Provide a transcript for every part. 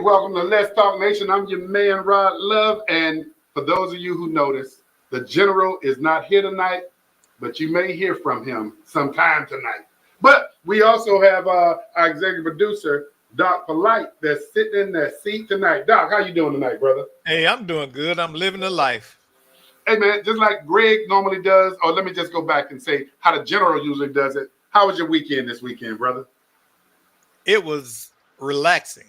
welcome to Let's Talk Nation. I'm your man, Rod Love. And for those of you who noticed, the general is not here tonight, but you may hear from him sometime tonight. But we also have our executive producer, Doc Polite, that's sitting in that seat tonight. Doc, how you doing tonight, brother? Hey, I'm doing good. I'm living the life. Hey, man, just like Greg normally does, or let me just go back and say how the general usually does it. How was your weekend this weekend, brother? It was relaxing.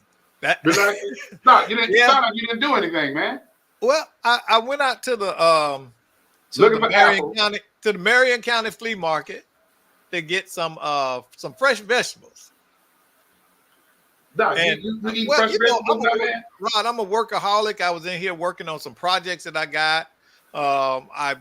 Relaxing? No, you didn't. Yeah. Sound like you didn't do anything, man. Well, I went out to the Marion County Flea Market to get some fresh vegetables. Doc, you eat fresh vegetables, man? Rod, I'm a workaholic. I was in here working on some projects that I got. I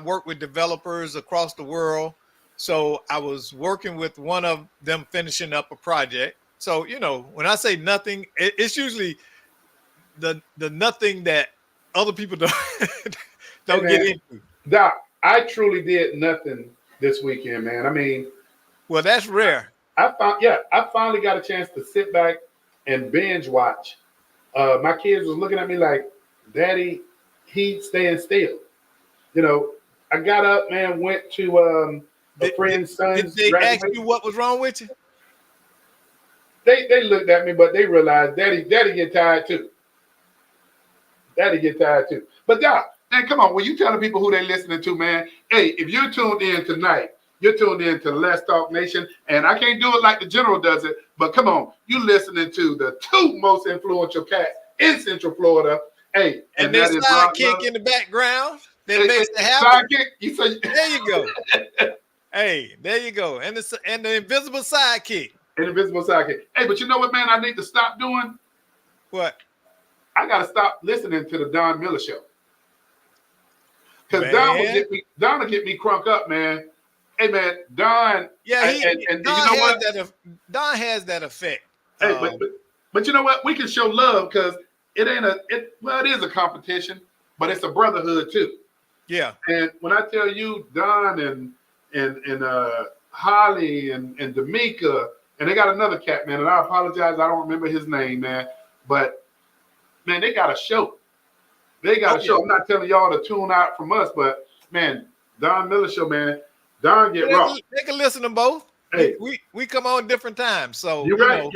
work with developers across the world. So I was working with one of them finishing up a project. So, when I say nothing, it's usually the nothing that other people don't get into. Doc, I truly did nothing this weekend, man. I mean, well, that's rare. I finally got a chance to sit back and binge watch. My kids was looking at me like, Daddy, he's staying still. I got up, man, went to a friend's son's. Did they ask you what was wrong with you? They looked at me, but they realized Daddy get tired too. But Doc, man, come on. When you telling people who they listening to, man, hey, if you're tuned in tonight, you're tuned in to Let's Talk Nation, and I can't do it like the general does it, but come on, you listening to the two most influential cats in Central Florida. Hey, and there's sidekick in the background that makes it happen. Sidekick, there you go. Hey, there you go. And the invisible sidekick. Invisible sidekick. Hey, but you know what, man? I need to stop doing. What? I gotta stop listening to the Don Miller show. Because Don will get me crunk up, man. Hey, man, Don. Yeah, and Don, you know what? Don has that effect. Hey, but you know what? We can show love because it is a competition, but it's a brotherhood too. Yeah. And when I tell you, Don and Holly and D'Amica, and they got another cat, man, and I apologize, I don't remember his name, man, but man, they got a show. I'm not telling y'all to tune out from us, but man, Don Miller show, man. Don get raw. They can listen to both. Hey, we come on different times, so you're right.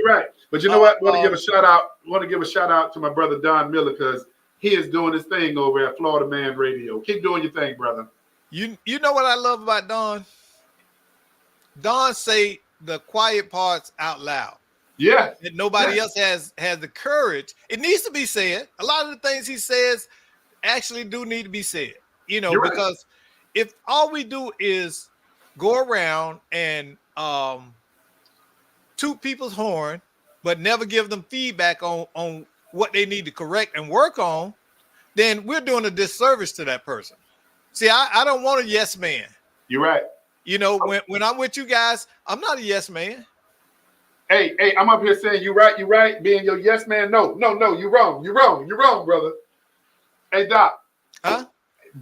But you know what? Want to give a shout out to my brother Don Miller because he is doing his thing over at Florida Man Radio. Keep doing your thing, brother. You know what I love about Don? Don say the quiet parts out loud. Yeah. That nobody else has the courage. It needs to be said. A lot of the things he says actually do need to be said. Because if all we do is go around and toot people's horn, but never give them feedback on what they need to correct and work on, then we're doing a disservice to that person. See, I don't want a yes man. You're right. When I'm with you guys, I'm not a yes man. Hey, I'm up here saying you're right, being your yes man. No, you're wrong, brother. Hey, Doc. Huh?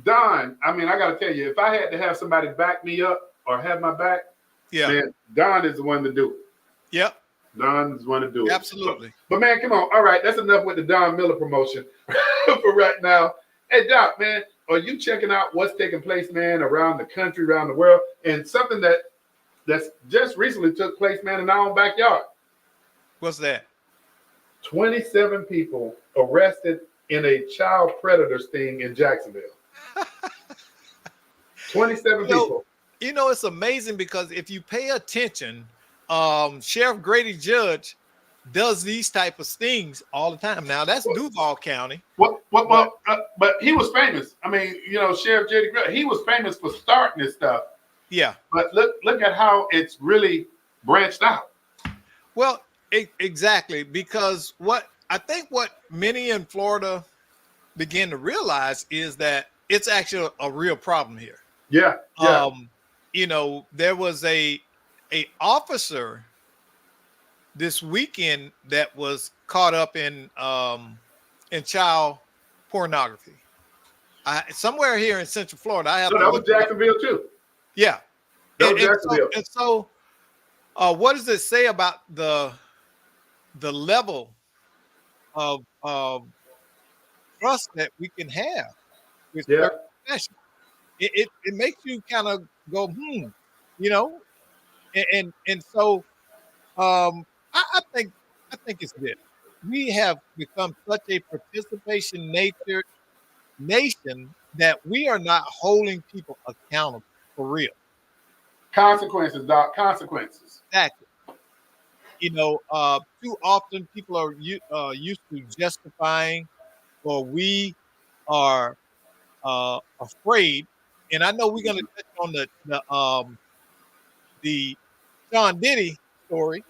Don, I mean, I got to tell you, if I had to have somebody back me up or have my back, man, Don is the one to do it. Yep. Don is the one to do it. Absolutely. But man, come on. All right, that's enough with the Don Miller promotion for right now. Hey, Doc, man, are you checking out what's taking place, man, around the country, around the world, and something that's just recently took place, man, in our own backyard? What's that? 27 people arrested in a child predator sting in Jacksonville. 27 people. It's amazing because if you pay attention, Sheriff Grady Judge does these type of stings all the time. Now that's Duval County. But he was famous. I mean, Sheriff J.D. Grady, he was famous for starting this stuff. Yeah. But look at how it's really branched out. Well, exactly, because what many in Florida begin to realize is that it's actually a real problem here. Yeah. There was a officer this weekend that was caught up in child pornography. Somewhere here in Central Florida. That was Jacksonville too. Yeah. That was Jacksonville. So what does it say about the level of trust that we can have with Yeah. certain professions. It makes you kind of go, you know, and so I think it's this. We have become such a participation nature nation that we are not holding people accountable for real. Consequences, Doc. Consequences. Exactly. Too often people are used to justifying, or we are afraid. And I know we're going to touch on the Sean Diddy story,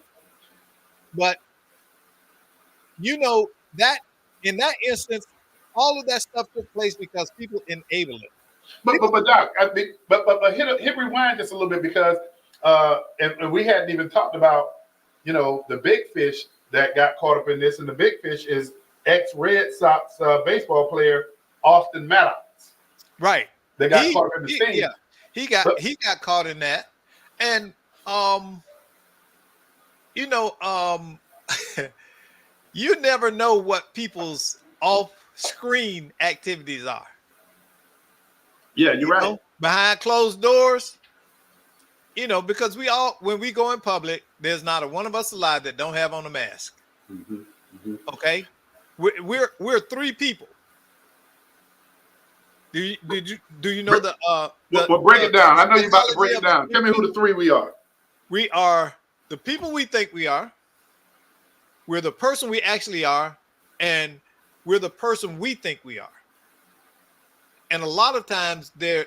but you know that in that instance, all of that stuff took place because people enable it. People, But Doc, I mean, but hit rewind just a little bit because and we hadn't even talked about the big fish that got caught up in this, and the big fish is ex Red Sox baseball player Austin Maddox. right? They got caught up in the Yeah, sting. he got caught in that, and um, you know, um, you never know what people's off-screen activities are. Yeah, you're right. Behind closed doors, because when we go in public, there's not a one of us alive that don't have on a mask. Mm-hmm, mm-hmm. Okay, we're three people. Do you know Well, break it down. I know you're about to break it down. Tell me who the three we are. We are the people we think we are. We're the person we actually are, and we're the person we think we are. And a lot of times there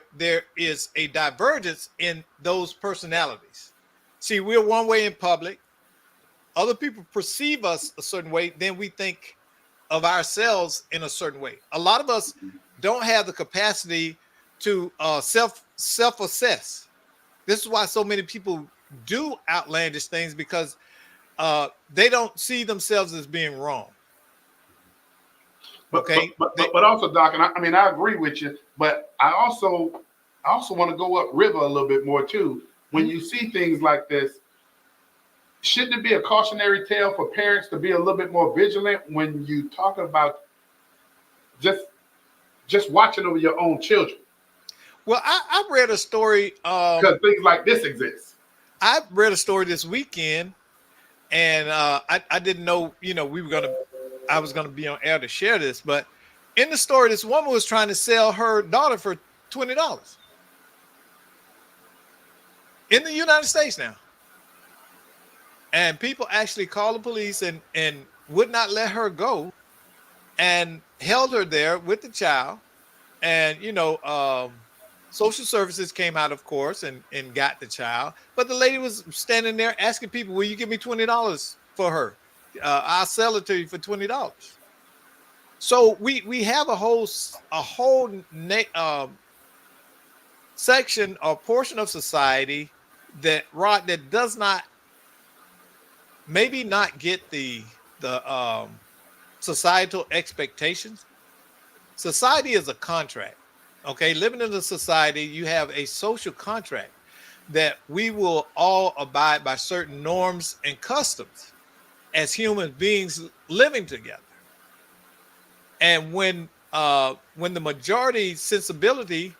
is a divergence in those personalities. See, we're one way in public. Other people perceive us a certain way, then we think of ourselves in a certain way. A lot of us don't have the capacity to self-assess. This is why so many people do outlandish things, because they don't see themselves as being wrong. Okay, but also, Doc, and I mean, I agree with you, but I also want to go up river a little bit more too. When you see things like this, shouldn't it be a cautionary tale for parents to be a little bit more vigilant when you talk about just watching over your own children? Well, I read a story because things like this exist. I read a story this weekend, and I didn't know, I was gonna be on air to share this, but in the story, this woman was trying to sell her daughter for $20 in the United States now, and people actually called the police and would not let her go, and held her there with the child, and social services came out, of course, and got the child, but the lady was standing there asking people, "Will you give me $20 for her? I'll sell it to you for $20." So we have a whole section or portion of society that does not get the societal expectations. Society is a contract. Okay, living in a society, you have a social contract that we will all abide by certain norms and customs as human beings living together. And when the majority sensibility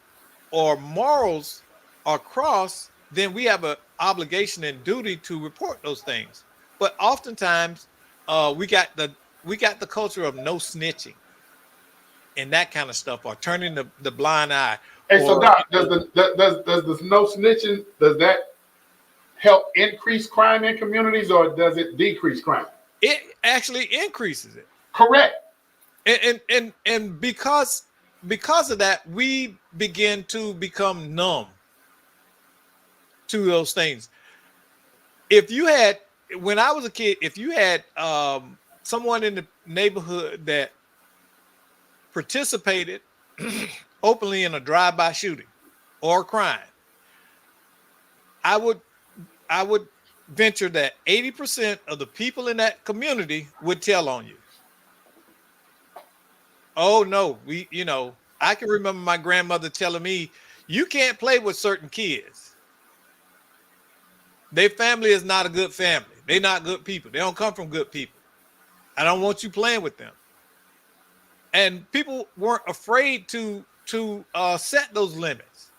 or morals are crossed, then we have an obligation and duty to report those things. But oftentimes, we got the culture of no snitching and that kind of stuff, or turning the blind eye. And so, Doc, does the no snitching, does that help increase crime in communities, or does it decrease crime? It actually increases it. Correct. And because of that, we begin to become numb to those things. When I was a kid, if you had someone in the neighborhood that participated openly in a drive-by shooting or crime, I would venture that 80% of the people in that community would tell on you. Oh no, I can remember my grandmother telling me, "You can't play with certain kids. Their family is not a good family. They're not good people. They don't come from good people." I don't want you playing with them. And people weren't afraid to set those limits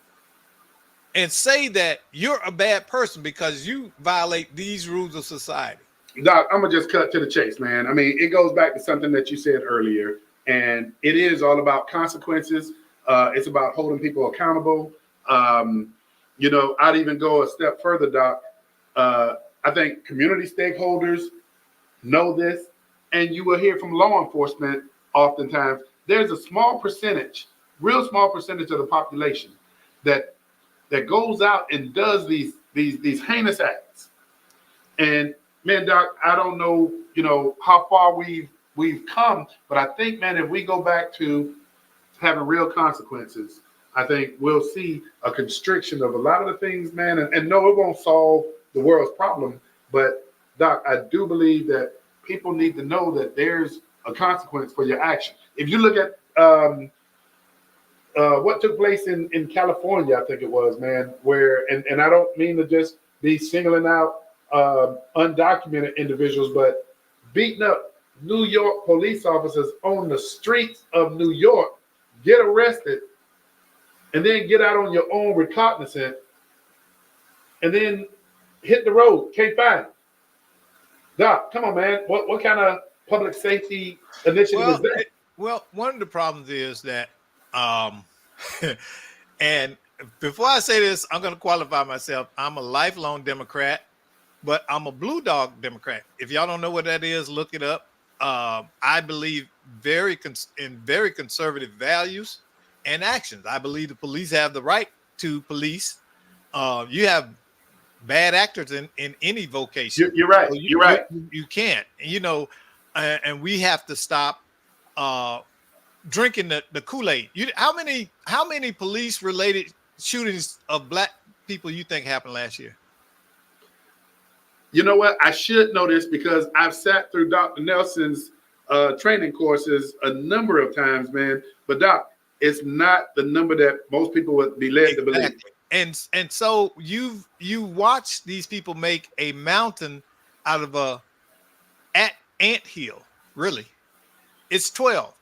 and say that you're a bad person because you violate these rules of society. Doc, I'm gonna just cut to the chase, man. I mean, it goes back to something that you said earlier, and it is all about consequences. It's about holding people accountable. I'd even go a step further, Doc. I think community stakeholders know this, and you will hear from law enforcement oftentimes. There's a small percentage, real small percentage of the population that goes out and does these heinous acts. And man, Doc, I don't know, how far we've come, but I think, man, if we go back to having real consequences, I think we'll see a constriction of a lot of the things, man. And no, it won't solve the world's problem, but Doc, I do believe that people need to know that there's a consequence for your action. If you look at what took place in California, I think it was, man, where, and I don't mean to just be singling out undocumented individuals, but beating up New York police officers on the streets of New York, get arrested, and then get out on your own recognizance, and then hit the road, can't find them. Doc, come on, man. What kind of public safety initiative is that? Well, one of the problems is that, and before I say this, I'm going to qualify myself. I'm a lifelong Democrat, but I'm a blue dog Democrat. If y'all don't know what that is, look it up. I believe in very conservative values and actions. I believe the police have the right to police. You have bad actors in any vocation. You're right. So you're right. You can't, and we have to stop drinking the Kool-Aid. How many police related shootings of black people you think happened last year? You know what? I should know this because I've sat through Dr. Nelson's training courses a number of times, man. But Doc, it's not the number that most people would be led to believe. And so you watch these people make a mountain out of a anthill. Really, it's 12.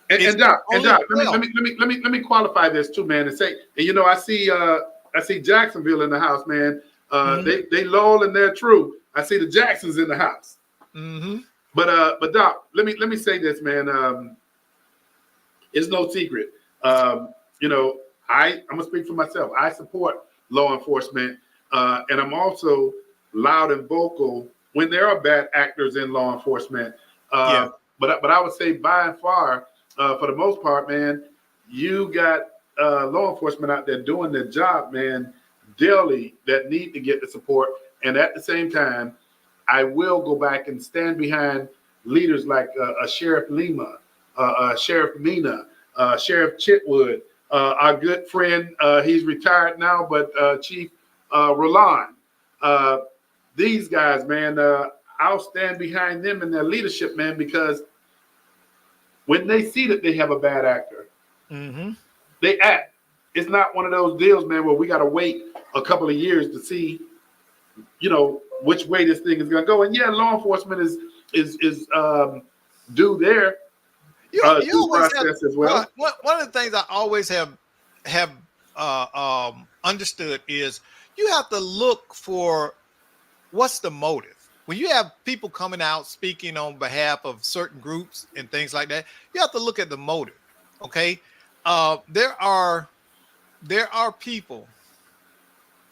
And Doc, let me qualify this too, man, and say, and I see Jacksonville in the house, man. They Lowell and they're true. I see the Jacksons in the house. Mm-hmm. But Doc, let me say this, man. It's no secret. I'm gonna speak for myself. I support law enforcement, and I'm also loud and vocal when there are bad actors in law enforcement. But I would say by and far, for the most part, man, you got law enforcement out there doing their job, man, daily, that need to get the support. And at the same time, I will go back and stand behind leaders like Sheriff Lima, Sheriff Mina, Sheriff Chitwood, our good friend, he's retired now, but Chief Roland. These guys, man, I'll stand behind them and their leadership, man, because when they see that they have a bad actor, they act. It's not one of those deals, man, where we got to wait a couple of years to see, which way this thing is going to go. And yeah, law enforcement is due their due process as well. One of the things I always have understood is you have to look for what's the motive. When you have people coming out speaking on behalf of certain groups and things like that, you have to look at the motive. Okay, there are people,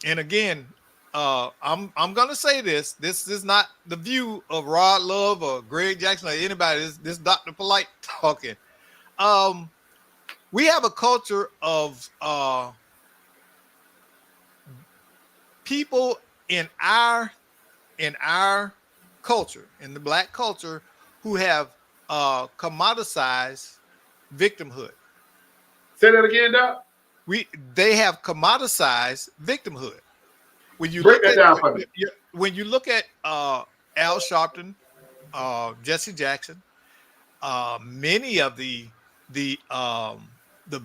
and again, I'm gonna say this. This is not the view of Rod Love or Greg Jackson or anybody. This Dr. Polite talking. We have a culture of people in our culture, in the black culture, who have commoditized victimhood. Say that again, Doc. They have commoditized victimhood. When you break that down for me. When you look at Al Sharpton, Jesse Jackson, many of the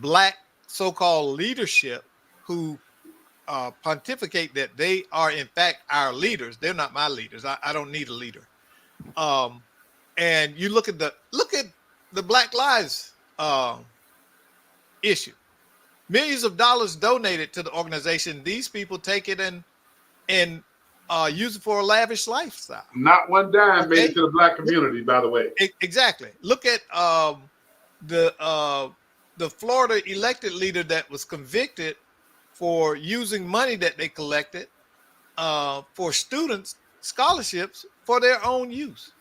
black so-called leadership who pontificate that they are in fact our leaders. They're not my leaders. I don't need a leader. And you look at the Black Lives issue. Millions of dollars donated to the organization. These people take it and use it for a lavish lifestyle. Not one dime made Okay? it to the black community, by the way. Exactly. Look at the Florida elected leader that was convicted for using money that they collected for students' scholarships for their own use.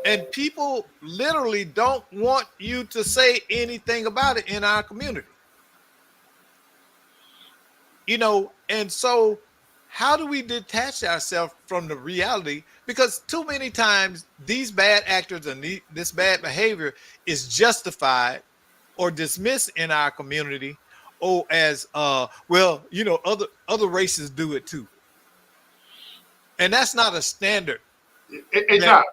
And people literally don't want you to say anything about it in our community. You know, and so how do we detach ourselves from the reality? Because too many times these bad actors and this bad behavior is justified or dismissed in our community, or as well, you know, other races do it too. And that's not a standard Doc,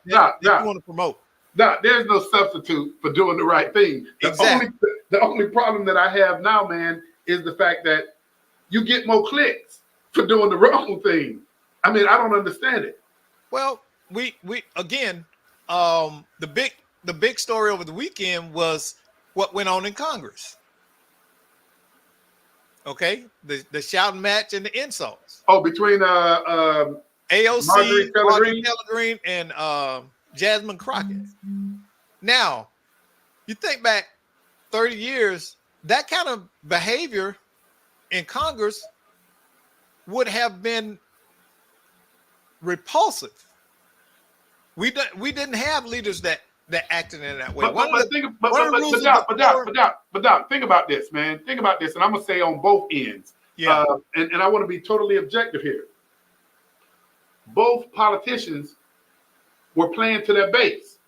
you want to promote. Doc, there's no substitute for doing the right thing. Exactly. The only problem that I have now, man, is the fact that you get more clicks for doing the wrong thing. I mean, I don't understand it. Well, we again, the big story over the weekend was what went on in Congress. Okay, the shouting match and the insults. Oh, between AOC, Marjorie Taylor Greene, and Jasmine Crockett. Now, you think back 30 years, that kind of behavior in Congress would have been repulsive. We didn't have leaders that acted in that way. But Doc, think about this, man. Think about this, and I'm gonna say on both ends. Yeah. And I want to be totally objective here. Both politicians were playing to their base.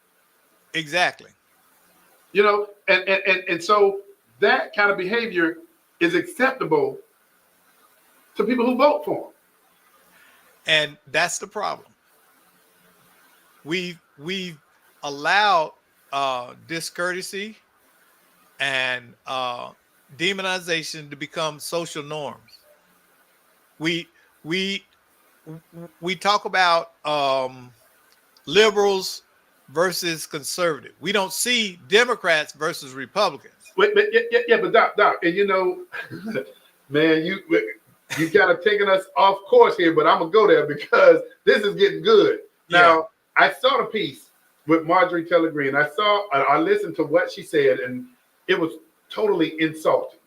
Exactly. You know, and so that kind of behavior is acceptable to people who vote for them. And that's the problem. We've allowed discourtesy and demonization to become social norms. We talk about liberals versus conservative. We don't see Democrats versus Republicans. But Doc, and you know, man, you kind of taking us off course here, but I'm gonna go there because this is getting good. Yeah. Now, I saw the piece with Marjorie Taylor Greene. I listened to what she said, and it was totally insulting.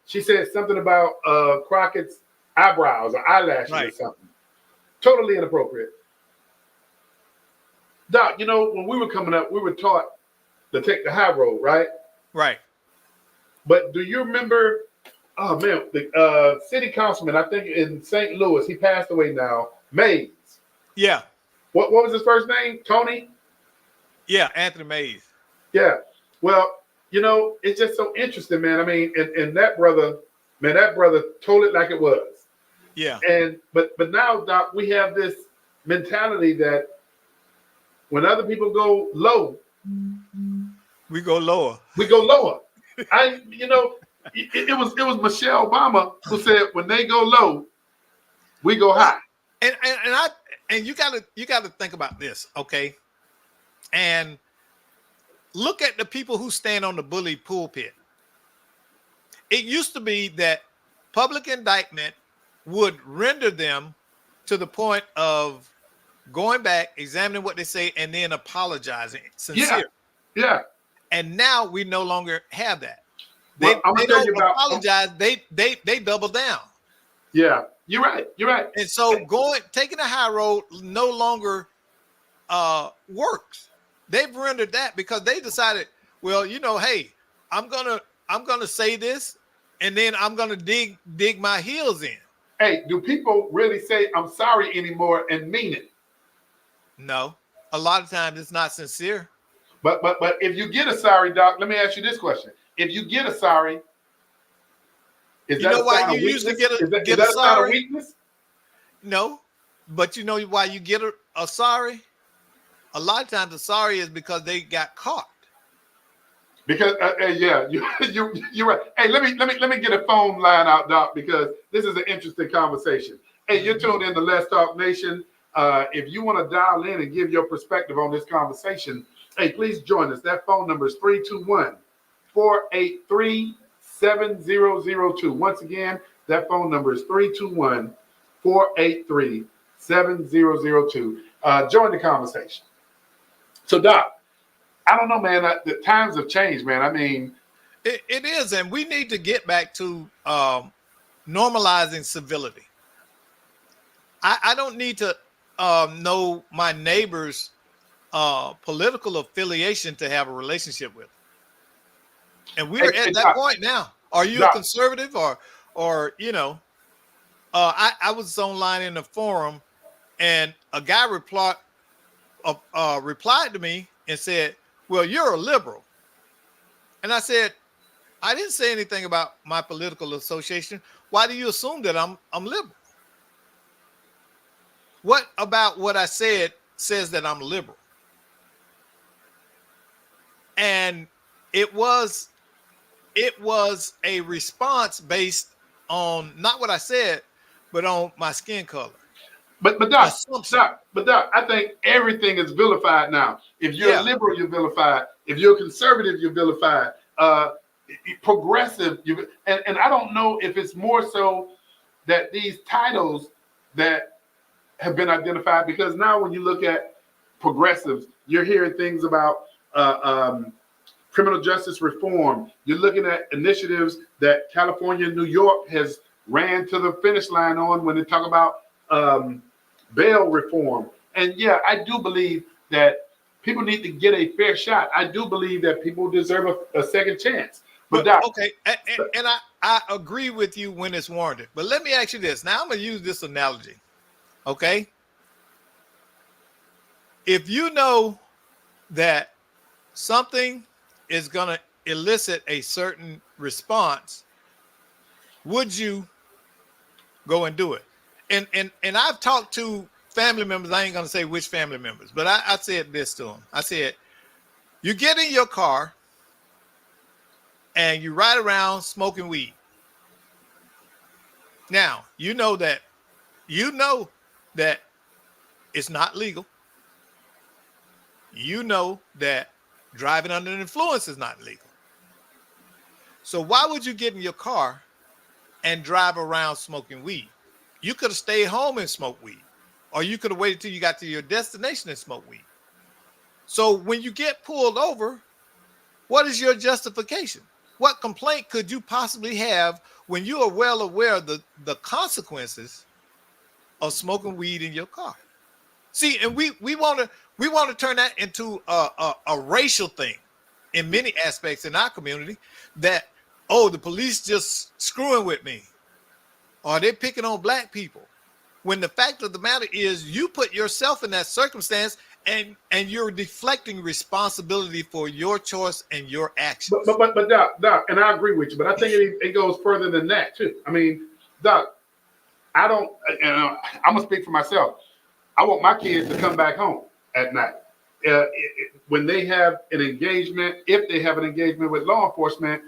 She said something about Crockett's eyebrows or eyelashes or something. Totally inappropriate. Doc, you know, when we were coming up, we were taught to take the high road, right? Right. But do you remember, oh man, the city councilman, I think in St. Louis, he passed away now, Mays. Yeah. What was his first name? Tony? Yeah, Anthony Mays. Yeah. Well, you know, it's just so interesting, man. I mean, and that brother told it like it was. Yeah. And but now, Doc, we have this mentality that when other people go low, we go lower. We go lower. It was Michelle Obama who said when they go low, we go high. And you gotta think about this, okay? And look at the people who stand on the bully pulpit. It used to be that public indictment would render them to the point of going back, examining what they say, and then apologizing sincere. Yeah. And now we no longer have that. They don't apologize. They double down. Yeah, you're right. And so taking the high road no longer works. They've rendered that because they decided, well, you know, hey, I'm gonna say this, and then I'm gonna dig my heels in. Hey, do people really say I'm sorry anymore and mean it? No, a lot of times it's not sincere. But if you get a sorry, Doc, let me ask you this question: if you get a sorry, is that why you usually get a sorry? Weakness? No, but you know why you get a sorry? A lot of times the sorry is because they got caught. Because you're right. Hey, let me get a phone line out, Doc, because this is an interesting conversation. Hey, you're tuned in to Let's Talk Nation. If you want to dial in and give your perspective on this conversation, hey, please join us. That phone number is 321-483-7002. Once again, that phone number is 321-483-7002. Join the conversation. So, Doc, I don't know, man. The times have changed, man. I mean, it is, and we need to get back to normalizing civility. I don't need to know my neighbor's political affiliation to have a relationship with. And we're at that point now. Are you a conservative or you know? I was online in the forum, and a guy replied to me and said, "Well, you're a liberal," and I said, "I didn't say anything about my political association. Why do you assume that I'm liberal? What about what I said says that I'm liberal?" And it was a response based on not what I said, but on my skin color. But Doc, I think everything is vilified now. If you're a liberal, you're vilified. If you're a conservative, you're vilified. Progressive, and I don't know if it's more so that these titles that have been identified, because now when you look at progressives, you're hearing things about criminal justice reform. You're looking at initiatives that California and New York has ran to the finish line on when they talk about bail reform. And yeah, I do believe that people need to get a fair shot. I do believe that people deserve a second chance. But okay, and I agree with you when it's warranted. But let me ask you this. Now I'm going to use this analogy. Okay? If you know that something is going to elicit a certain response, would you go and do it? And I've talked to family members. I ain't going to say which family members, but I said this to them. I said, you get in your car and you ride around smoking weed. Now, you know that it's not legal. You know that driving under the influence is not legal. So why would you get in your car and drive around smoking weed? You could have stayed home and smoked weed, or you could have waited till you got to your destination and smoked weed. So when you get pulled over, what is your justification? What complaint could you possibly have when you are well aware of the consequences of smoking weed in your car? See, and we want to turn that into a racial thing in many aspects in our community, that, oh, the police just screwing with me, or they're picking on black people. When the fact of the matter is, you put yourself in that circumstance, and you're deflecting responsibility for your choice and your actions. But Doc, and I agree with you, but I think it goes further than that too. I mean, Doc, I don't, and I'm gonna speak for myself. I want my kids to come back home at night. When they have an engagement, if they have an engagement with law enforcement,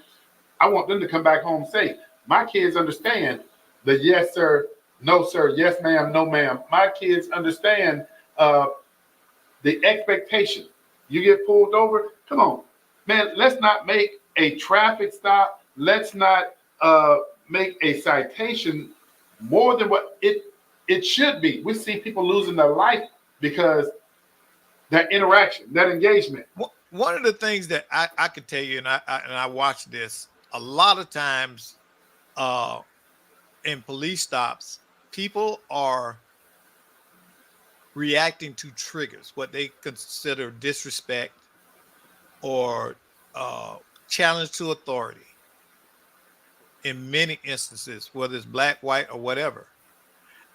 I want them to come back home safe. My kids understand the yes, sir, no, sir, yes, ma'am, no, ma'am. My kids understand the expectation. You get pulled over, come on, man, let's not make a traffic stop. Let's not make a citation more than what it should be. We see people losing their life because that interaction, that engagement. One of the things that I could tell you, and I watch this a lot of times in police stops, people are reacting to triggers, what they consider disrespect or challenge to authority in many instances, whether it's black, white, or whatever.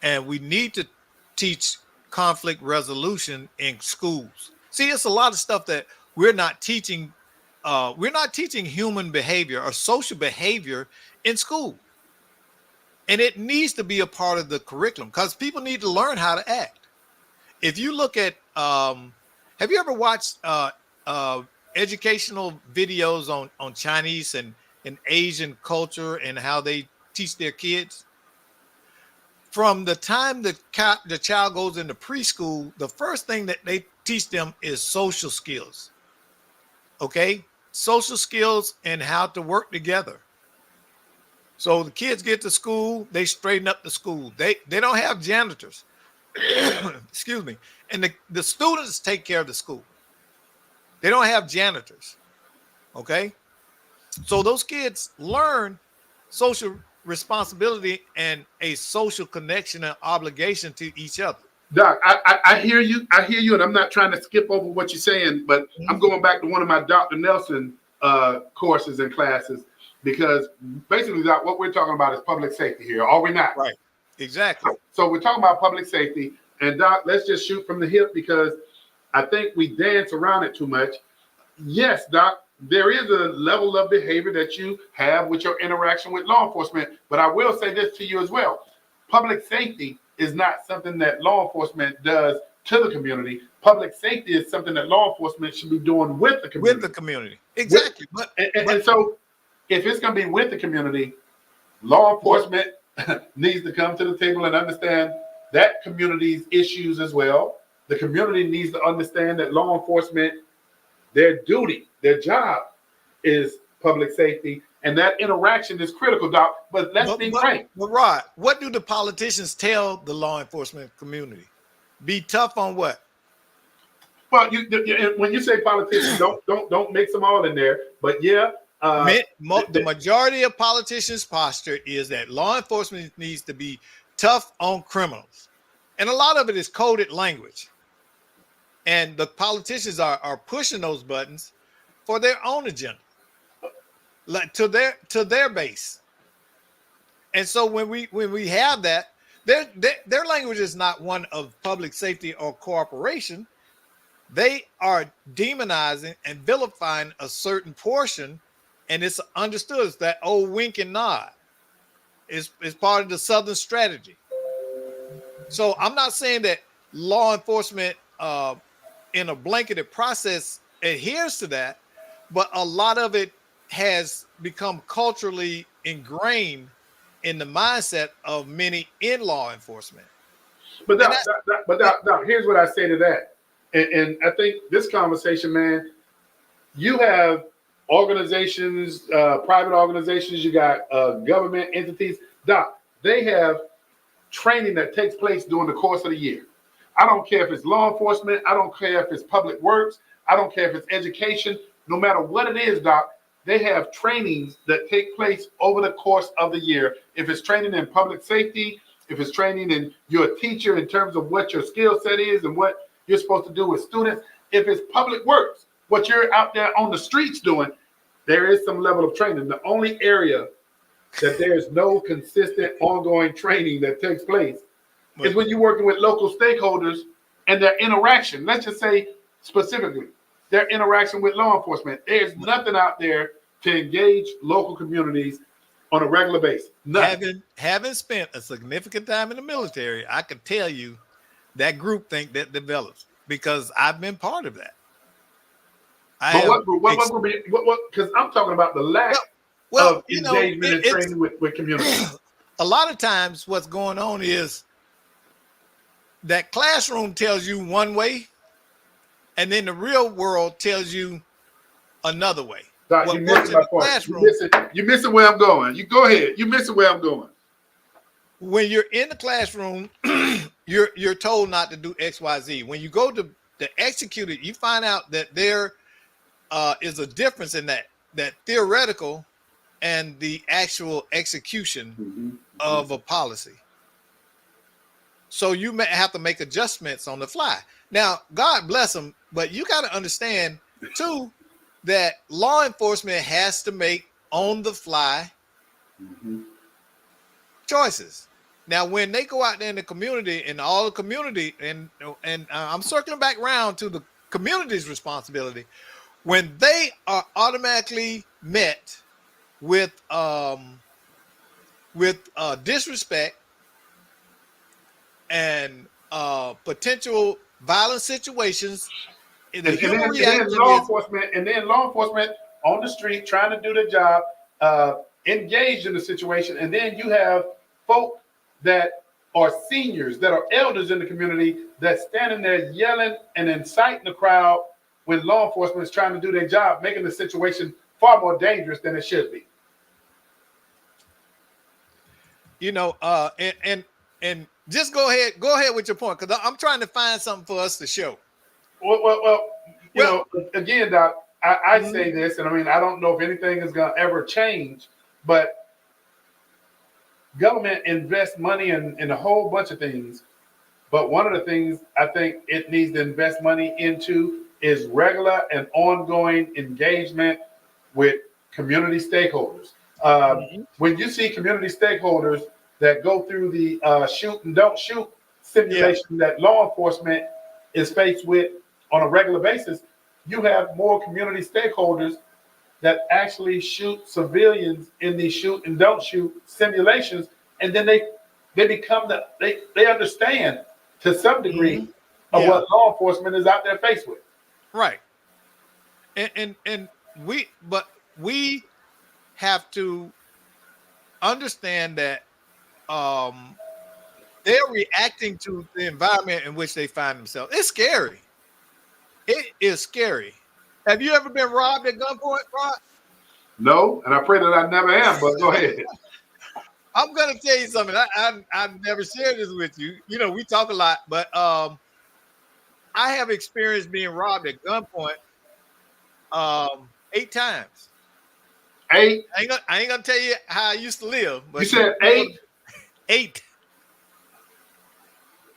And we need to teach conflict resolution in schools. See, it's a lot of stuff that we're not teaching. We're not teaching human behavior or social behavior in school. And it needs to be a part of the curriculum because people need to learn how to act. If you look at, have you ever watched educational videos on Chinese and Asian culture and how they teach their kids? from the time the child goes into preschool, the first thing that they teach them is social skills. Okay, social skills and how to work together. So the kids get to school, they straighten up the school. They don't have janitors. Excuse me. And the students take care of the school. They don't have janitors. Okay. So those kids learn social responsibility and a social connection and obligation to each other. Doc, I hear you. I hear you, and I'm not trying to skip over what you're saying, but I'm going back to one of my Dr. Nelson courses and classes, because basically, Doc, what we're talking about is public safety here, are we not? Right. Exactly. So we're talking about public safety, and Doc, let's just shoot from the hip, because I think we dance around it too much. Yes, Doc, there is a level of behavior that you have with your interaction with law enforcement, but I will say this to you as well. Public safety is not something that law enforcement does to the community. Public safety is something that law enforcement should be doing with the community. With the community. Exactly. And so if it's going to be with the community, law enforcement needs to come to the table and understand that community's issues as well. The community needs to understand that law enforcement, their duty, their job is public safety, and that interaction is critical, Doc. But let's be frank. But Rod, what do the politicians tell the law enforcement community? Be tough on what? Well, when you say politicians, don't mix them all in there. But yeah, the majority of politicians' posture is that law enforcement needs to be tough on criminals, and a lot of it is coded language. And the politicians are pushing those buttons for their own agenda, like to their base. And so when we have that, their language is not one of public safety or cooperation. They are demonizing and vilifying a certain portion, and it's understood. It's that old wink and nod. It's part of the Southern strategy. So I'm not saying that law enforcement in a blanketed process adheres to that, but a lot of it has become culturally ingrained in the mindset of many in law enforcement. But Doc, here's what I say to that. And I think this conversation, man, you have organizations, private organizations, you got government entities. Doc, they have training that takes place during the course of the year. I don't care if it's law enforcement. I don't care if it's public works. I don't care if it's education. No matter what it is, Doc, they have trainings that take place over the course of the year. If it's training in public safety, if it's training in you're a teacher in terms of what your skill set is and what you're supposed to do with students. If it's public works, what you're out there on the streets doing, there is some level of training. The only area that there's no consistent ongoing training that takes place is when you're working with local stakeholders and their interaction. Let's just say specifically their interaction with law enforcement. There's nothing out there to engage local communities on a regular basis. Having spent a significant time in the military, I can tell you that groupthink that develops, because I've been part of that. Because I'm talking about the lack of engagement and training with communities. A lot of times what's going on is that classroom tells you one way, and then the real world tells you another way. Doc, you're missing my point. You're missing where I'm going. You go ahead. You're missing where I'm going. When you're in the classroom, you're told not to do X, Y, Z. When you go to execute it, you find out that there is a difference in that theoretical and the actual execution of a policy. So you may have to make adjustments on the fly. Now, God bless them, but you got to understand too that law enforcement has to make on the fly choices. Now, when they go out there in the community and all the community, and I'm circling back around to the community's responsibility, when they are automatically met with disrespect and potential violent situations, and then law enforcement on the street trying to do their job, engaged in the situation, and then you have folk that are seniors that are elders in the community that's standing there yelling and inciting the crowd when law enforcement is trying to do their job, making the situation far more dangerous than it should be. You know, and just go ahead with your point, because I'm trying to find something for us to show. Well, you know, again, Doc, I say this, and I mean, I don't know if anything is going to ever change, but government invests money in a whole bunch of things. But one of the things I think it needs to invest money into is regular and ongoing engagement with community stakeholders. When you see community stakeholders that go through the shoot and don't shoot simulation that law enforcement is faced with on a regular basis, you have more community stakeholders that actually shoot civilians in these shoot and don't shoot simulations, and then they become they understand to some degree of what law enforcement is out there faced with. Right. And we have to understand that they're reacting to the environment in which they find themselves. It's scary. It is scary. Have you ever been robbed at gunpoint, Rod? No, and I pray that I never am, but go ahead. I'm going to tell you something. I've never shared this with you. You know, we talk a lot, but I have experienced being robbed at gunpoint 8 times. 8? I ain't gonna tell you how I used to live. But you said 8? 8.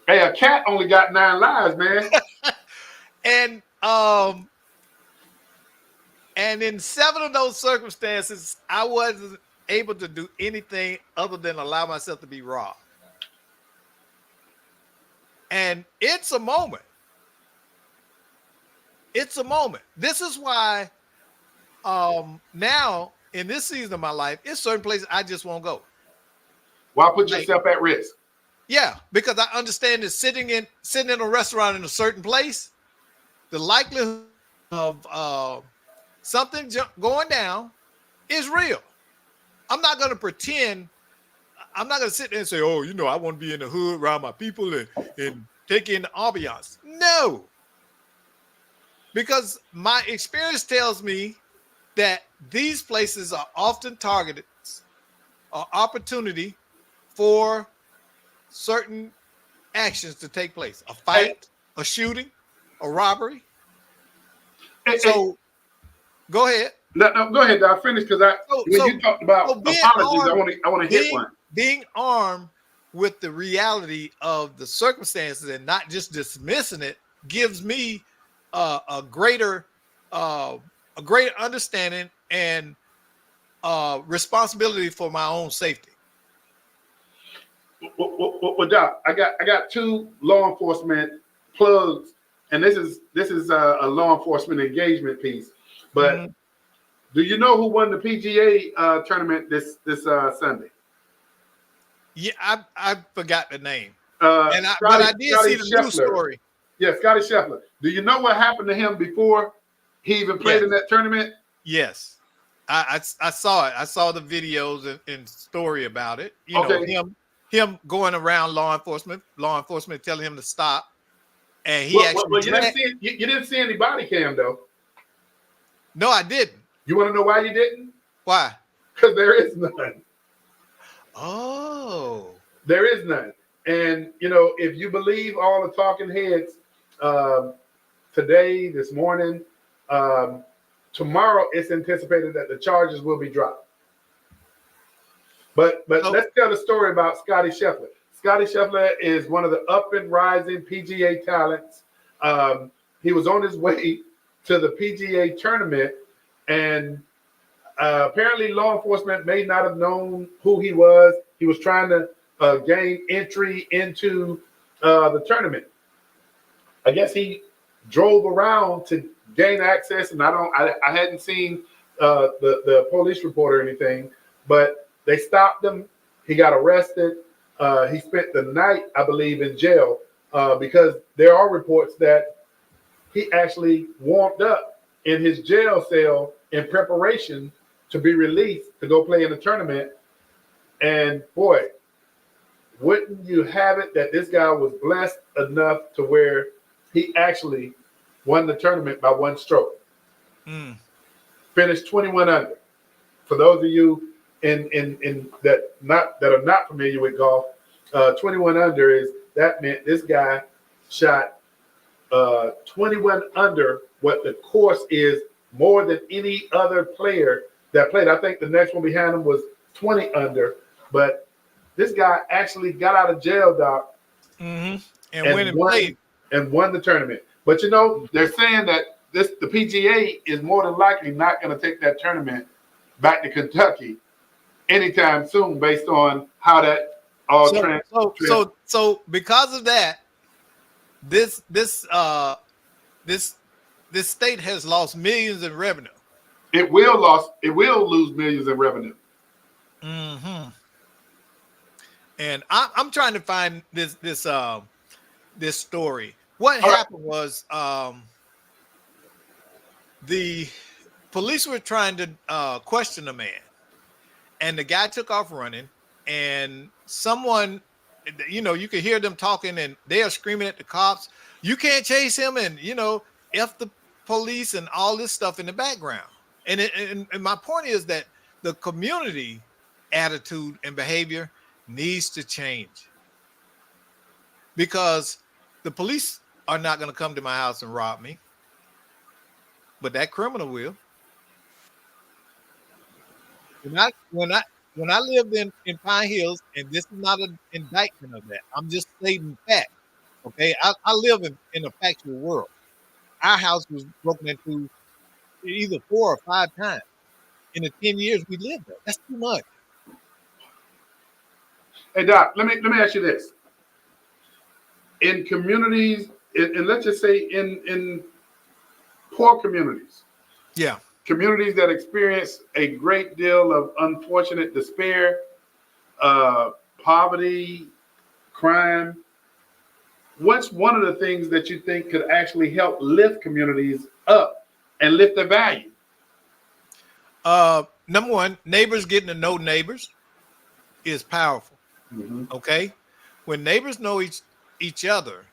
Hey, a cat only got 9 lives, man. And in 7 of those circumstances, I wasn't able to do anything other than allow myself to be robbed. And it's a moment. It's a moment. This is why now in this season of my life, it's certain places I just won't go. Why put yourself at risk? Yeah, because I understand that sitting in a restaurant in a certain place, the likelihood of something going down is real. I'm not going to pretend. I'm not going to sit there and say, oh, you know, I want to be in the hood around my people and take in the ambiance. No. Because my experience tells me that these places are often targeted or opportunity for certain actions to take place. A fight, a shooting, a robbery. Go ahead. No, go ahead. I'll finish because you talked about apologies, I want to hit one. Being armed with the reality of the circumstances and not just dismissing it gives me a greater understanding and responsibility for my own safety. Well, Doc, I got 2 law enforcement plugs, and this is a law enforcement engagement piece. But do you know who won the PGA tournament this Sunday? Yeah, I forgot the name. But I did see the news story. Yeah, Scotty Scheffler. Do you know what happened to him before he even played in that tournament? Yes, I saw it. I saw the videos and story about it. You know, him going around law enforcement telling him to stop, and he you didn't see any body cam though. No, I didn't. You want to know why you didn't? Why? Because there is none. Oh, there is none. And you know, if you believe all the talking heads, today, this morning, tomorrow, it's anticipated that the charges will be dropped. But let's tell the story about Scotty Scheffler. Scotty Scheffler is one of the up and rising PGA talents. He was on his way to the PGA tournament, and apparently law enforcement may not have known who he was. He was trying to gain entry into the tournament. I guess he drove around to gain access, and I hadn't seen the police report or anything, but they stopped him. He got arrested. He spent the night, I believe, in jail because there are reports that he actually warmed up in his jail cell in preparation to be released to go play in the tournament. And boy, wouldn't you have it that this guy was blessed enough to where he actually won the tournament by one stroke, finished 21 under. For those of you in that are not familiar with golf, 21 under is that meant this guy shot 21 under what the course is, more than any other player that played. I think the next one behind him was 20 under, but this guy actually got out of jail, Doc, and went and played and won the tournament. But you know, they're saying that the PGA is more than likely not going to take that tournament back to Kentucky anytime soon, based on how that all so because of that, this state has lost millions in revenue. It will lose millions in revenue. And I'm trying to find this story. What happened was the police were trying to question a man, and the guy took off running, and someone, you know, you could hear them talking, and they are screaming at the cops, "You can't chase him," and you know, F the police and all this stuff in the background. And my point is that the community attitude and behavior needs to change, because the police are not going to come to my house and rob me, but that criminal will. When I lived in Pine Hills, and this is not an indictment of that, I'm just stating fact. Okay, I live in a factual world. Our house was broken into either 4 or 5 times in the 10 years we lived there. That's too much. Hey Doc, let me ask you this: in communities, and let's just say in poor communities, communities that experience a great deal of unfortunate despair, poverty, crime, what's one of the things that you think could actually help lift communities up and lift their value? Number one, neighbors getting to know neighbors is powerful. Okay, when neighbors know each other,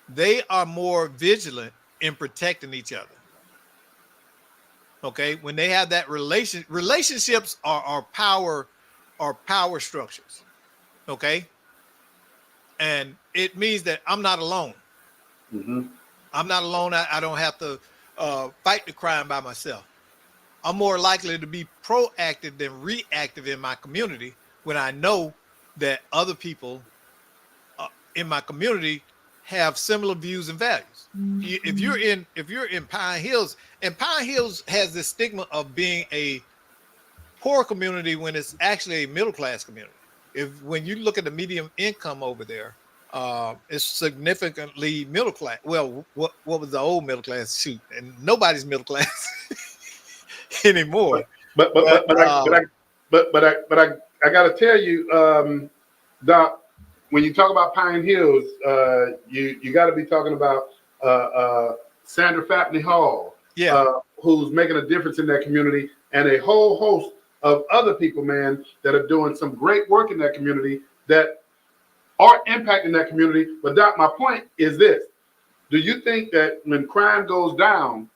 they are more vigilant in protecting each other. Okay, when they have that relationships are power structures. Okay, and it means that I'm not alone. I'm not alone. I don't have to fight the crime by myself. I'm more likely to be proactive than reactive in my community when I know that other people in my community have similar views and values. If you're in Pine Hills, and Pine Hills has this stigma of being a poor community when it's actually a middle class community. When you look at the median income over there, it's significantly middle class. Well, what was the old middle class? Shoot, and nobody's middle class anymore. But I got to tell you, Doc, when you talk about Pine Hills, you got to be talking about Sandra Fapney Hall, who's making a difference in that community, and a whole host of other people, man, that are doing some great work in that community that are impacting that community. But Doc, my point is this: do you think that when crime goes down,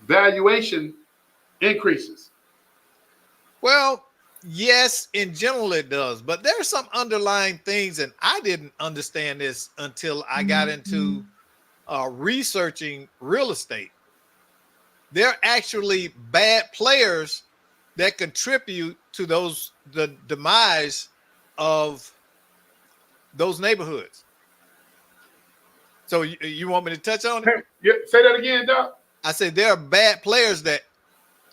valuation increases? Well, yes, in general it does, but there's some underlying things, and I didn't understand this until I got into researching real estate. There are actually bad players that contribute to the demise of those neighborhoods. So you want me to touch on it? Yeah, say that again, Doc. I said there are bad players that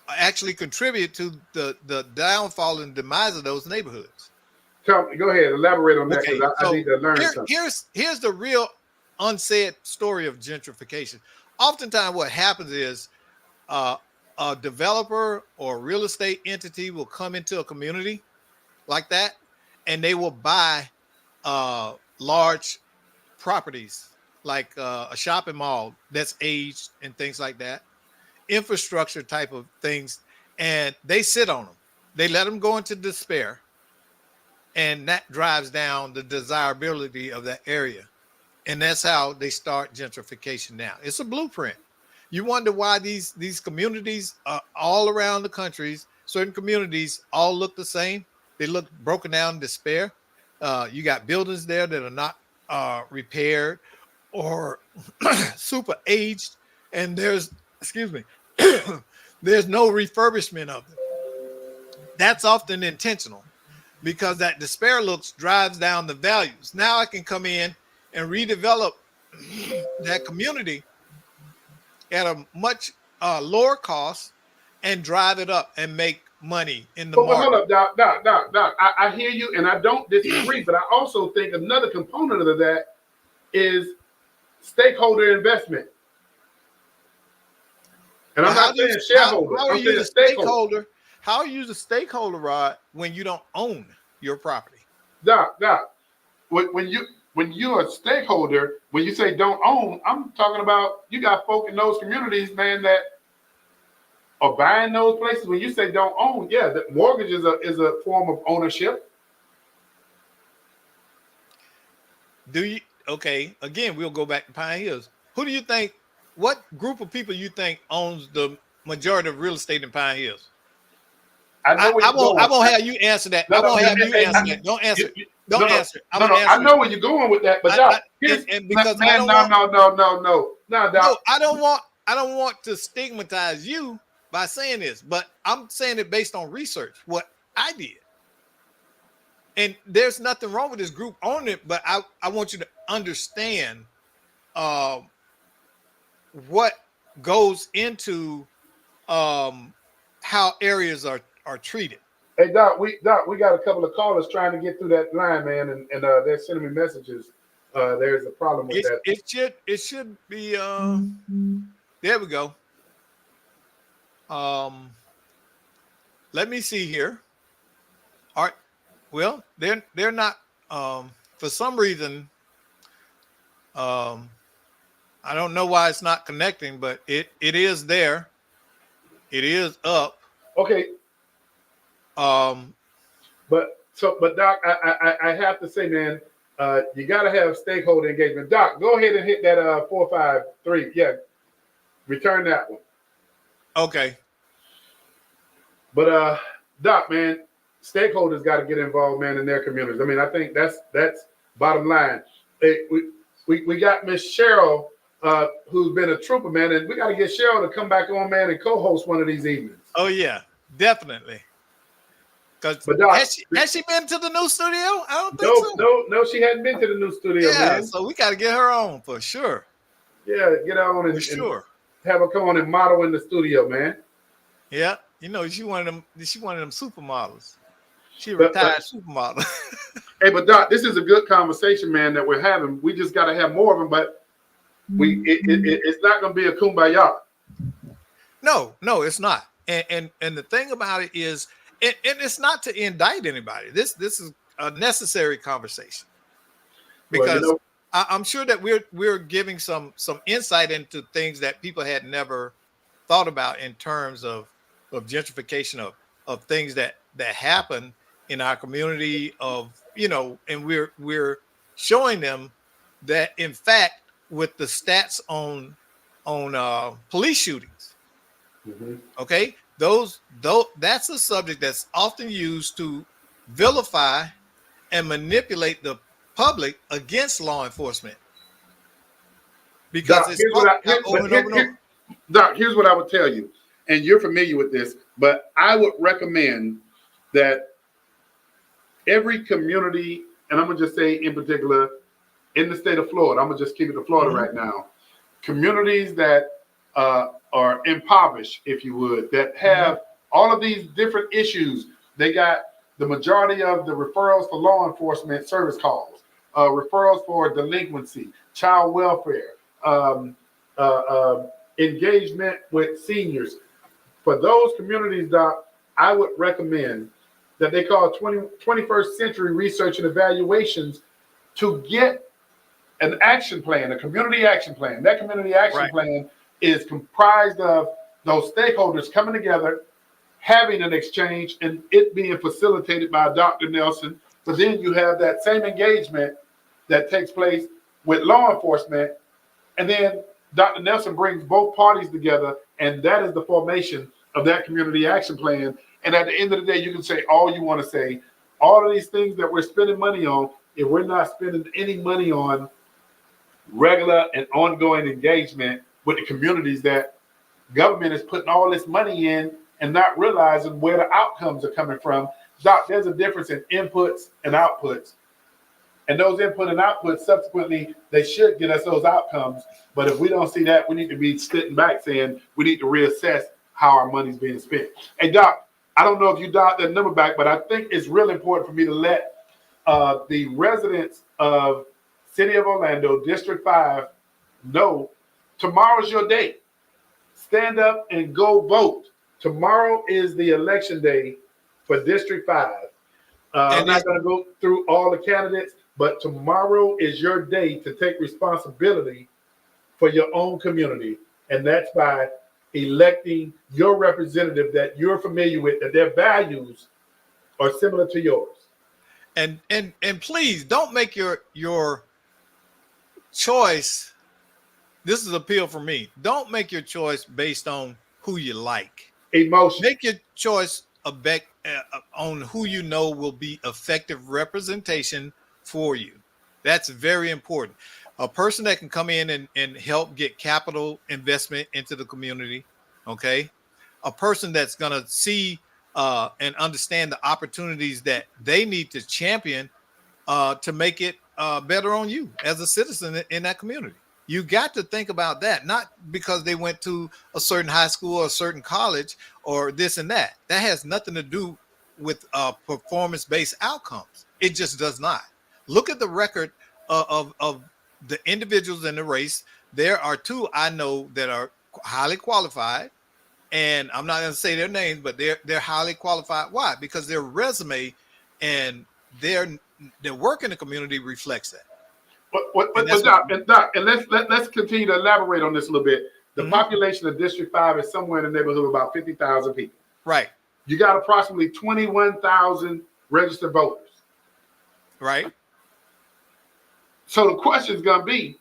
actually contribute to the downfall and demise of those neighborhoods. Go ahead, elaborate on that, because I need to learn something. Here's the real unsaid story of gentrification. Oftentimes what happens is a developer or real estate entity will come into a community like that, and they will buy large properties like a shopping mall that's aged and things like that, infrastructure type of things, and they sit on them. They let them go into despair, and that drives down the desirability of that area. And that's how they start gentrification now. It's a blueprint. You wonder why these communities all around the countries, certain communities all look the same. They look broken down in despair. You got buildings there that are not repaired or super aged, and there's, excuse me, there's no refurbishment of them. That's often intentional because that despair looks drives down the values. Now I can come in and redevelop that community at a much lower cost and drive it up and make money in the market. Hold up, Doc. I hear you, and I don't disagree, but I also think another component of that is stakeholder investment. And I'm not saying shareholder. How are you the stakeholder? How are you the stakeholder, Rod, when you don't own your property? Doc, when you're a stakeholder, when you say don't own, I'm talking about you got folk in those communities, man, that are buying those places. When you say don't own, yeah, the mortgage is a form of ownership. Do you? Okay, again, we'll go back to Pine Hills. Who do you think? What group of people you think owns the majority of real estate in Pine Hills? I won't have you answer that. I won't have you answer that. Don't answer. Don't answer. I know where you're going with that, but because man, no, I don't want to stigmatize you by saying this, but I'm saying it based on research, what I did. And there's nothing wrong with this group owning it, but I want you to understand what goes into how areas are treated. Hey Doc, we got a couple of callers trying to get through that line, man, and they're sending me messages. There's a problem with that. It should be there we go. Let me see here. All right. Well, they're not for some reason. I don't know why it's not connecting, but it is there. It is up. Okay. But Doc, I have to say, man, you got to have stakeholder engagement. Doc, go ahead and hit that 453. Yeah, return that one. Okay. But Doc, man, stakeholders got to get involved, man, in their communities. I mean, I think that's bottom line. Hey, we got Miss Cheryl, who's been a trooper, man, and we got to get Cheryl to come back on, man, and co-host one of these evenings. Oh yeah, definitely. Has she been to the new studio? I don't think so. No, she hadn't been to the new studio. Yeah, man. So we got to get her on for sure. Yeah, get her on and have her come on and model in the studio, man. Yeah, you know, she one of them supermodels. She a retired supermodel. Hey, but Doc, this is a good conversation, man, that we're having. We just got to have more of them, but it's not going to be a kumbaya. No, it's not. And the thing about it is, and it's not to indict anybody. This is a necessary conversation because I'm sure that we're giving some insight into things that people had never thought about in terms of gentrification of things that happen in our community and we're showing them that in fact with the stats on police shootings, okay, that's a subject that's often used to vilify and manipulate the public against law enforcement because Doc, here's what I would tell you, and you're familiar with this, but I would recommend that every community, and I'm gonna just say in particular in the state of Florida, I'm gonna just keep it to Florida right now, communities that are impoverished, if you would, that have all of these different issues. They got the majority of the referrals for law enforcement service calls, referrals for delinquency, child welfare, engagement with seniors. For those communities, Doc, I would recommend that they call 21st century research and evaluations to get an action plan, a community action plan. That community action plan is comprised of those stakeholders coming together, having an exchange, and it being facilitated by Dr. Nelson But then you have that same engagement that takes place with law enforcement. And then Dr. Nelson brings both parties together, and that is the formation of that community action plan. And at the end of the day, you can say all you want to say. All of these things that we're spending money on, if we're not spending any money on regular and ongoing engagement with the communities that government is putting all this money in and not realizing where the outcomes are coming from. Doc, there's a difference in inputs and outputs. And those input and outputs, subsequently, they should get us those outcomes. But if we don't see that, we need to be sitting back saying we need to reassess how our money's being spent. Hey, Doc, I don't know if you dialed that number back, but I think it's really important for me to let the residents of City of Orlando, District 5, know tomorrow's your day. Stand up and go vote. Tomorrow is the election day for District 5. I'm not going to go through all the candidates, but tomorrow is your day to take responsibility for your own community. And that's by electing your representative that you're familiar with, that their values are similar to yours. And please don't make your choice. This is an appeal for me. Don't make your choice based on who you like. Emotion. Make your choice on who you know will be effective representation for you. That's very important. A person that can come in and help get capital investment into the community, okay? A person that's going to see and understand the opportunities that they need to champion to make it better on you as a citizen in that community. You got to think about that, not because they went to a certain high school or a certain college or this and that. That has nothing to do with performance-based outcomes. It just does not. Look at the record of the individuals in the race. There are two I know that are highly qualified, and I'm not going to say their names, but they're highly qualified. Why? Because their resume and their work in the community reflects that. Doc, and let's continue to elaborate on this a little bit. The population of District 5 is somewhere in the neighborhood of about 50,000 people. Right. You got approximately 21,000 registered voters. Right. So the question is going to be,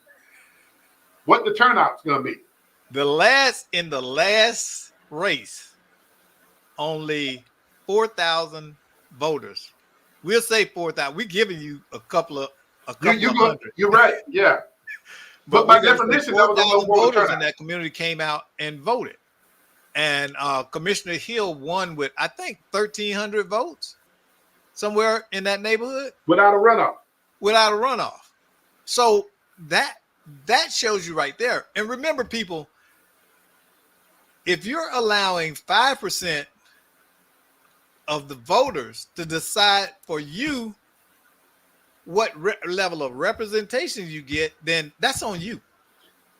what the turnout's going to be. In the last race, only 4,000 voters. We'll say 4,000. We're giving you a couple of hundred. You're right. Yeah. But by definition, that was a low voters in that community came out and voted. And Commissioner Hill won with, I think, 1,300 votes, somewhere in that neighborhood. Without a runoff. So that shows you right there. And remember, people, if you're allowing 5% of the voters to decide for you what level of representation you get, then that's on you.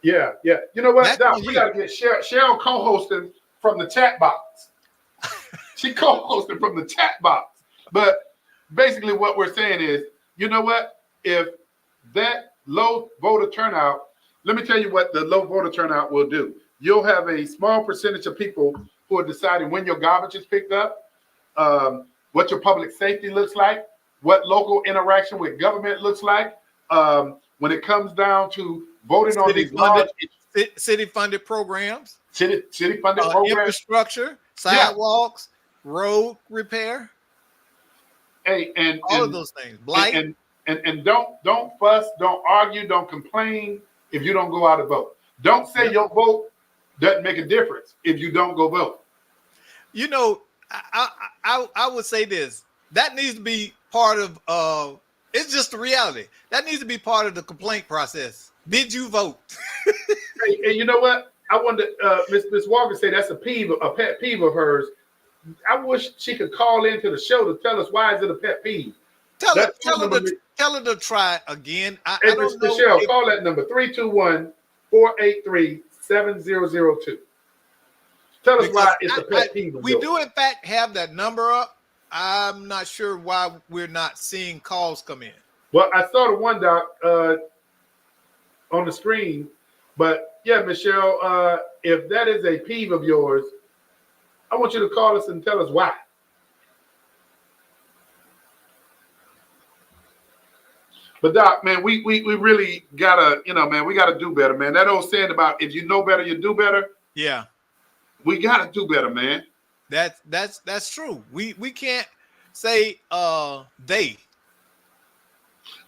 Yeah. You know what, Doc, we got to get Cheryl co-hosting from the chat box. She co-hosted from the chat box. But basically what we're saying is, you know what? If that low voter turnout, let me tell you what the low voter turnout will do. You'll have a small percentage of people who are deciding when your garbage is picked up, what your public safety looks like, what local interaction with government looks like. When it comes down to voting on these city-funded programs, city-funded programs, infrastructure, sidewalks, road repair, and all of those things. Blight. And don't fuss, don't argue, don't complain if you don't go out and vote. Don't say your vote doesn't make a difference if you don't go vote. You know, I would say this. That needs to be part of it's just the reality. That needs to be part of the complaint process. Did you vote? Hey, you know what? I wanted Miss Walker say that's a pet peeve of hers. I wish she could call into the show to tell us why is it a pet peeve. Tell her to try again. I don't know. Michelle, call that number 321-483-7002. Tell us why it's a pet peeve. We do in fact have that number up. I'm not sure why we're not seeing calls come in. Well, I saw the one, Doc, on the screen. But yeah, Michelle, if that is a peeve of yours, I want you to call us and tell us why. But Doc, man, we really gotta, man, we gotta do better, man. That old saying about if you know better, you do better. Yeah, We gotta do better, man. that's true. We can't say they.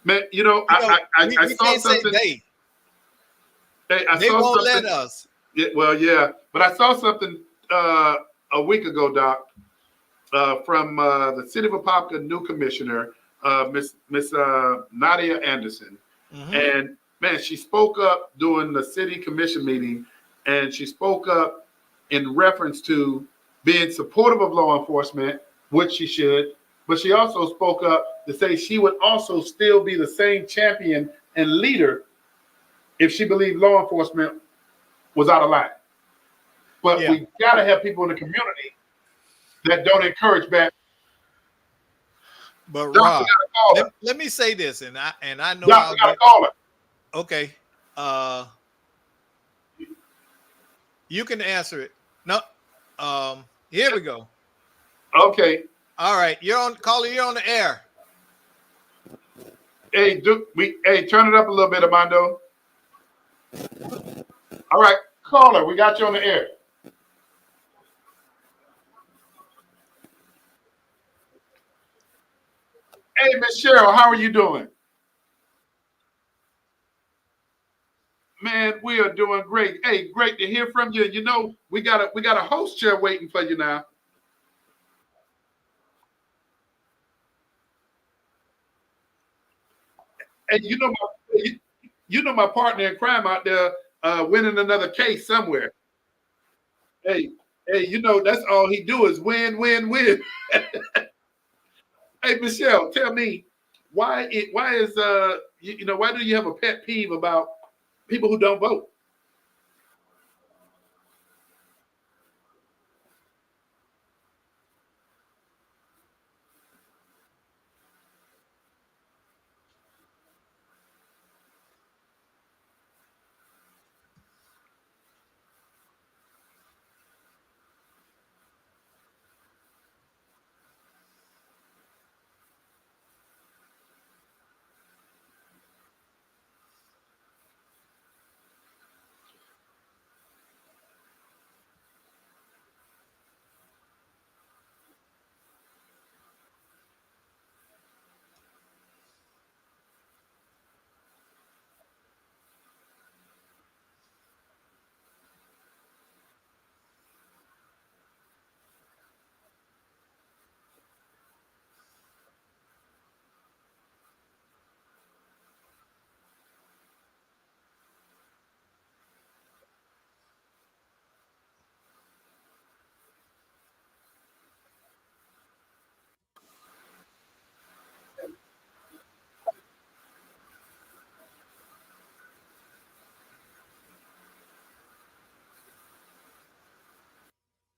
Man, I We saw can't say something. they. Hey, I They saw won't let something. us. Yeah, well, yeah, but I saw something a week ago, Doc, from the City of Apopka new commissioner, Miss Nadia Anderson, Hmm. and man, she spoke up during the city commission meeting, and she spoke up in reference to being supportive of law enforcement, which she should, but she also spoke up to say she would also still be the same champion and leader if she believed law enforcement was out of line. But Yeah, we got to have people in the community that don't encourage bad. but Doc, we Rob, got to call her. let me say this, and I know Doc, we I'll got to get call her. okay. Uh, you can answer it. No, here we go. Okay. All right, you're on caller. You're on the air. Hey, hey, turn it up a little bit, Armando. All right, caller, we got you on the air. Hey, Miss Cheryl, how are you doing? Man, we are doing great. Hey, great to hear from you. We got a host chair waiting for you now. Hey, you know my partner in crime out there winning another case somewhere. Hey, hey, that's all he do is win, win, win. Hey, Michelle, tell me why is why do you have a pet peeve about people who don't vote?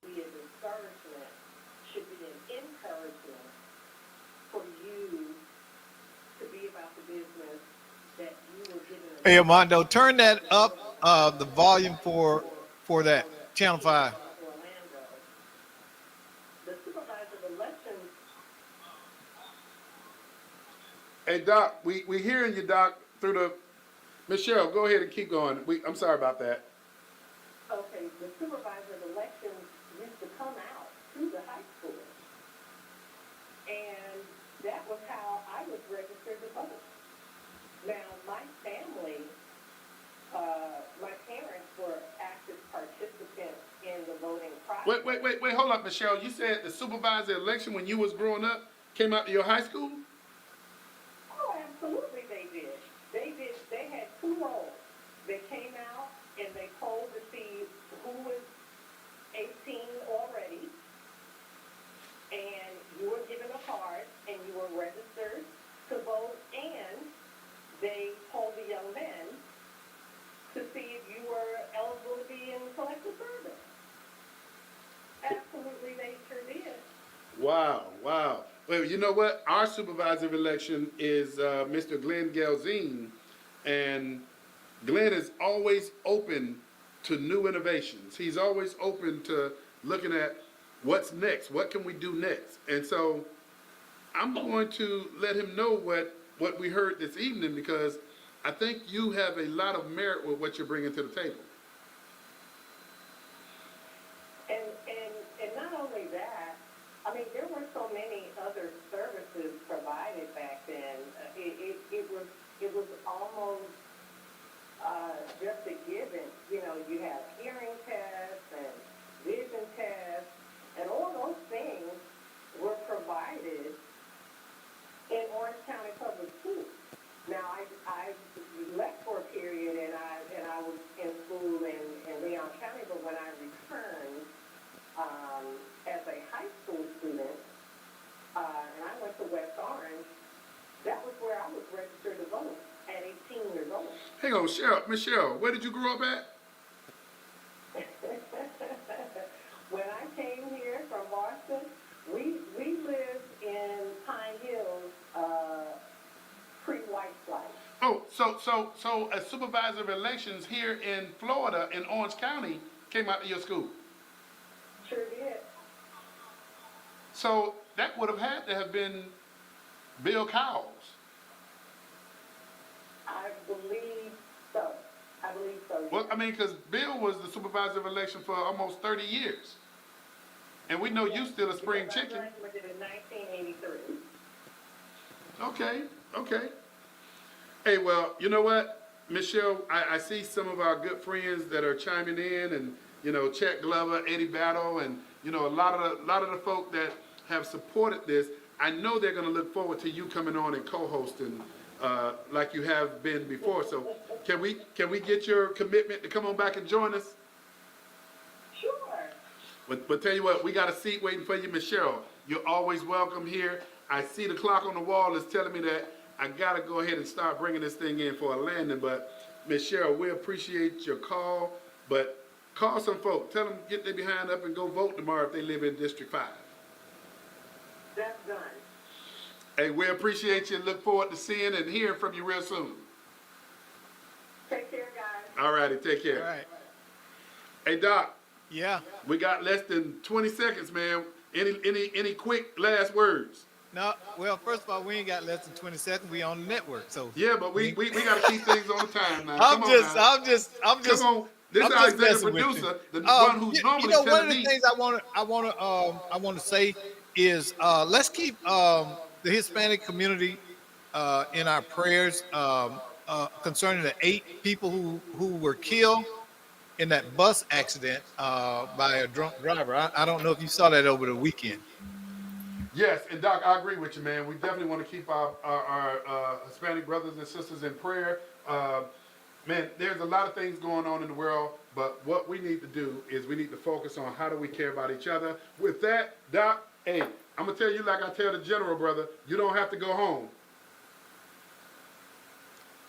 Be a discouragement, should be an encouragement for you to be about the business that you were given a Hey, mandate Armando, turn that up. The volume for that channel five. Orlando. The supervisor of elections, Hey, Doc, we hearing you, Doc, through the Michelle. Go ahead and keep going. I'm sorry about that. okay, the supervisor of elections used to come out to the high school. And that was how I was registered to vote. Now, my family, my parents were active participants in the voting Wait, process. wait, wait, wait. Hold up, Michelle. You said the supervisor election when you was growing up came out to your high school. Oh, absolutely they did. They did. They had two roles. They came out and they polled to see who was 18 already, and you were given a card and you were registered to vote, and they polled the young men to see if you were eligible to be in collective service. Absolutely, they sure did. Wow, wow. Well, you know what? Our supervisor of election is Mr. Glenn Gelzine, and Glenn is always open to new innovations. He's always open to looking at what's next. What can we do next? And so I'm going to let him know what we heard this evening, because I think you have a lot of merit with what you're bringing to the table. And not only that, I mean, there were so many other services provided back then. It was almost just a given. You know, you have hearing tests and vision tests, and all those things were provided in Orange County Public Schools. Now, I left for a period, and I was in school in Leon County, but when I returned as a high school student, and I went to West Orange, that was where I was registered to vote at 18 years old. Hang on, Michelle, where did you grow up at? When I came here from Boston, we lived in Pine Hills, pre-white flight. Oh, so a supervisor of elections here in Florida, in Orange County, came out to your school. Sure did. So that would have had to have been Bill Cowles. I believe so. Well, I mean, because Bill was the supervisor of election for almost 30 years. And we know you still a spring Because I chicken. graduated in 1983. Okay. Hey, well, you know what, Michelle, I see some of our good friends that are chiming in, and, you know, Chet Glover, Eddie Battle, and, you know, a lot of the folk that have supported this. I know they're going to look forward to you coming on and co-hosting like you have been before. So can we get your commitment to come on back and join us? Sure. But tell you what, we got a seat waiting for you, Michelle. You're always welcome here. I see the clock on the wall is telling me that I got to go ahead and start bringing this thing in for a landing. But Michelle, we appreciate your call. But call some folk. Tell them to get their behind up and go vote tomorrow if they live in District 5. That's done. Hey, we appreciate you. Look forward to seeing and hearing from you real soon. Take care, guys. All righty, take care. All right. Hey, Doc, Yeah. we got less than 20 seconds, man. Any quick last words? No, well, first of all, we ain't got less than 20 seconds. We on the network, so. Yeah, but we got to keep things on time now. I'm Come just. on now. Come on. This is I'm our just executive messing with you. producer, the one who's normally one of telling the me. things I want to say is let's keep the Hispanic community in our prayers concerning the 8 people who were killed in that bus accident by a drunk driver. I don't know if you saw that over the weekend. Yes, and Doc, I agree with you, man. We definitely want to keep our Hispanic brothers and sisters in prayer. Man, there's a lot of things going on in the world, but what we need to do is we need to focus on how do we care about each other. With that, Doc, hey, I'm going to tell you like I tell the general, brother, you don't have to go home.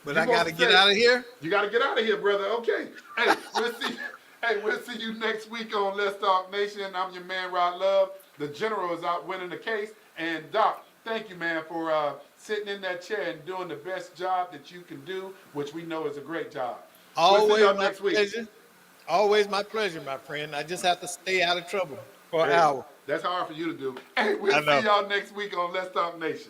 But You I got to supposed get say- out of here. You got to get out of here, brother. Okay. Hey, we'll see you next week on Let's Talk Nation. I'm your man, Rod Love. The general is out winning the case. And Doc, thank you, man, for sitting in that chair and doing the best job that you can do, which we know is a great job. We'll see Always y'all my next week. pleasure. Always my pleasure, my friend. I just have to stay out of trouble for an Hey, hour. That's hard for you to do. Hey, we'll I know. see y'all next week on Let's Talk Nation.